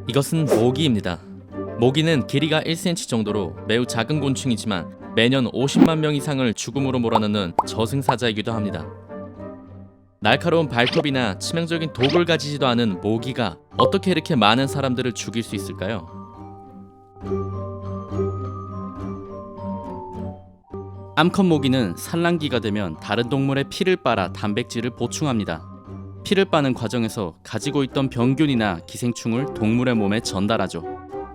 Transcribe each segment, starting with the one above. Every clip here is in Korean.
이것은 모기입니다. 모기는 길이가 1cm 정도로 매우 작은 곤충이지만 매년 50만 명 이상을 죽음으로 몰아넣는 저승사자이기도 합니다. 날카로운 발톱이나 치명적인 독을 가지지도 않은 모기가 어떻게 이렇게 많은 사람들을 죽일 수 있을까요? 암컷 모기는 산란기가 되면 다른 동물의 피를 빨아 단백질을 보충합니다. 피를 빠는 과정에서 가지고 있던 병균이나 기생충을 동물의 몸에 전달하죠.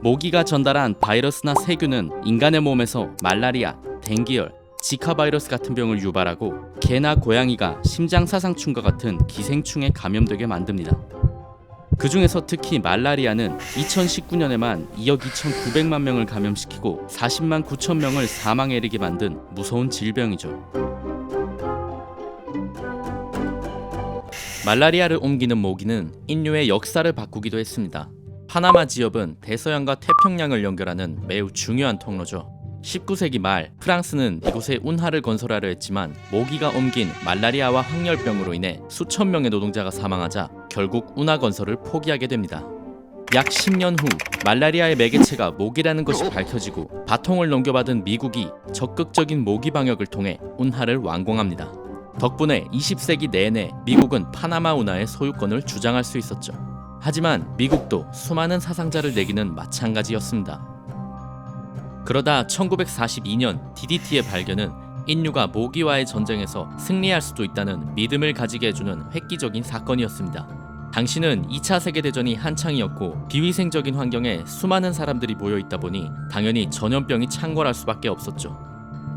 모기가 전달한 바이러스나 세균은 인간의 몸에서 말라리아, 댕기열, 지카 바이러스 같은 병을 유발하고 개나 고양이가 심장사상충과 같은 기생충에 감염되게 만듭니다. 그 중에서 특히 말라리아는 2019년에만 2억 2,900만 명을 감염시키고 40만 9천 명을 사망에 이르게 만든 무서운 질병이죠. 말라리아를 옮기는 모기는 인류의 역사를 바꾸기도 했습니다. 파나마 지역은 대서양과 태평양을 연결하는 매우 중요한 통로죠. 19세기 말 프랑스는 이곳에 운하를 건설하려 했지만 모기가 옮긴 말라리아와 황열병으로 인해 수천 명의 노동자가 사망하자 결국 운하 건설을 포기하게 됩니다. 약 10년 후 말라리아의 매개체가 모기라는 것이 밝혀지고 바통을 넘겨받은 미국이 적극적인 모기 방역을 통해 운하를 완공합니다. 덕분에 20세기 내내 미국은 파나마 운하의 소유권을 주장할 수 있었죠. 하지만 미국도 수많은 사상자를 내기는 마찬가지였습니다. 그러다 1942년 DDT의 발견은 인류가 모기와의 전쟁에서 승리할 수도 있다는 믿음을 가지게 해주는 획기적인 사건이었습니다. 당시는 2차 세계대전이 한창이었고 비위생적인 환경에 수많은 사람들이 모여있다 보니 당연히 전염병이 창궐할 수밖에 없었죠.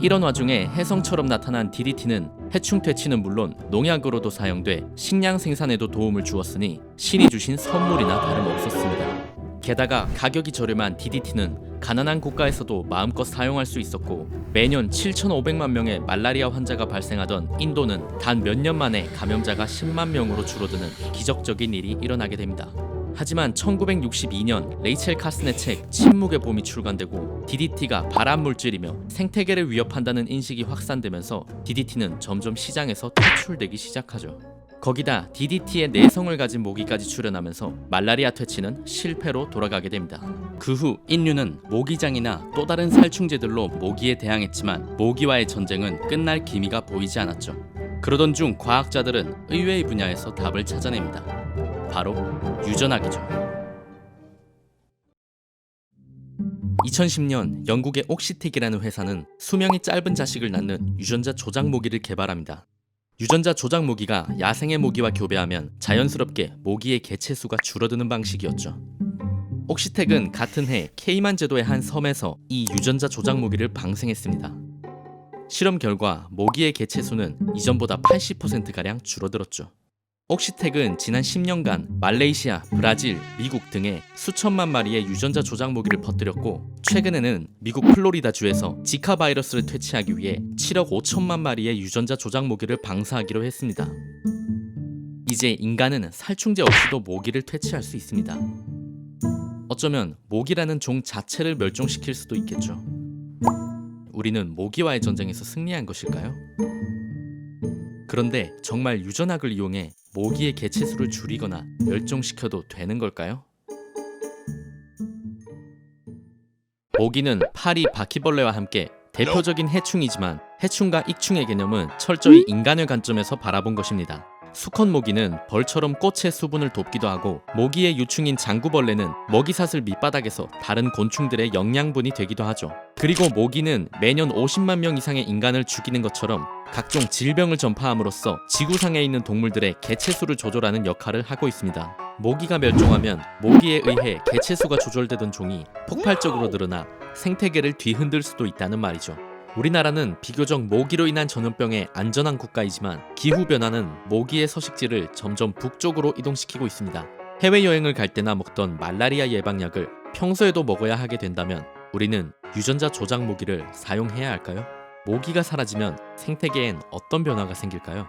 이런 와중에 혜성처럼 나타난 DDT는 해충 퇴치는 물론 농약으로도 사용돼 식량 생산에도 도움을 주었으니 신이 주신 선물이나 다름없었습니다. 게다가 가격이 저렴한 DDT는 가난한 국가에서도 마음껏 사용할 수 있었고 매년 7,500만 명의 말라리아 환자가 발생하던 인도는 단 몇 년 만에 감염자가 10만 명으로 줄어드는 기적적인 일이 일어나게 됩니다. 하지만 1962년 레이첼 카슨의 책 침묵의 봄이 출간되고 DDT가 발암물질이며 생태계를 위협한다는 인식이 확산되면서 DDT는 점점 시장에서 퇴출되기 시작하죠. 거기다 DDT의 내성을 가진 모기까지 출현하면서 말라리아 퇴치는 실패로 돌아가게 됩니다. 그 후 인류는 모기장이나 또 다른 살충제들로 모기에 대항했지만 모기와의 전쟁은 끝날 기미가 보이지 않았죠. 그러던 중 과학자들은 의외의 분야에서 답을 찾아냅니다. 바로 유전학이죠. 2010년 영국의 옥시텍이라는 회사는 수명이 짧은 자식을 낳는 유전자 조작 모기를 개발합니다. 유전자 조작 모기가 야생의 모기와 교배하면 자연스럽게 모기의 개체수가 줄어드는 방식이었죠. 옥시텍은 같은 해 케이만 제도의 한 섬에서 이 유전자 조작 모기를 방생했습니다. 실험 결과 모기의 개체수는 이전보다 80%가량 줄어들었죠. 옥시텍은 지난 10년간 말레이시아, 브라질, 미국 등에 수천만 마리의 유전자 조작 모기를 퍼뜨렸고 최근에는 미국 플로리다주에서 지카 바이러스를 퇴치하기 위해 7억 5천만 마리의 유전자 조작 모기를 방사하기로 했습니다. 이제 인간은 살충제 없이도 모기를 퇴치할 수 있습니다. 어쩌면 모기라는 종 자체를 멸종시킬 수도 있겠죠. 우리는 모기와의 전쟁에서 승리한 것일까요? 그런데 정말 유전학을 이용해 모기의 개체수를 줄이거나 멸종시켜도 되는 걸까요? 모기는 파리 바퀴벌레와 함께 대표적인 해충이지만 해충과 익충의 개념은 철저히 인간의 관점에서 바라본 것입니다. 수컷 모기는 벌처럼 꽃의 수분을 돕기도 하고 모기의 유충인 장구벌레는 먹이사슬 밑바닥에서 다른 곤충들의 영양분이 되기도 하죠. 그리고 모기는 매년 50만 명 이상의 인간을 죽이는 것처럼 각종 질병을 전파함으로써 지구상에 있는 동물들의 개체수를 조절하는 역할을 하고 있습니다. 모기가 멸종하면 모기에 의해 개체수가 조절되던 종이 폭발적으로 늘어나 생태계를 뒤흔들 수도 있다는 말이죠. 우리나라는 비교적 모기로 인한 전염병에 안전한 국가이지만 기후변화는 모기의 서식지를 점점 북쪽으로 이동시키고 있습니다. 해외여행을 갈 때나 먹던 말라리아 예방약을 평소에도 먹어야 하게 된다면 우리는 유전자 조작 모기를 사용해야 할까요? 모기가 사라지면 생태계엔 어떤 변화가 생길까요?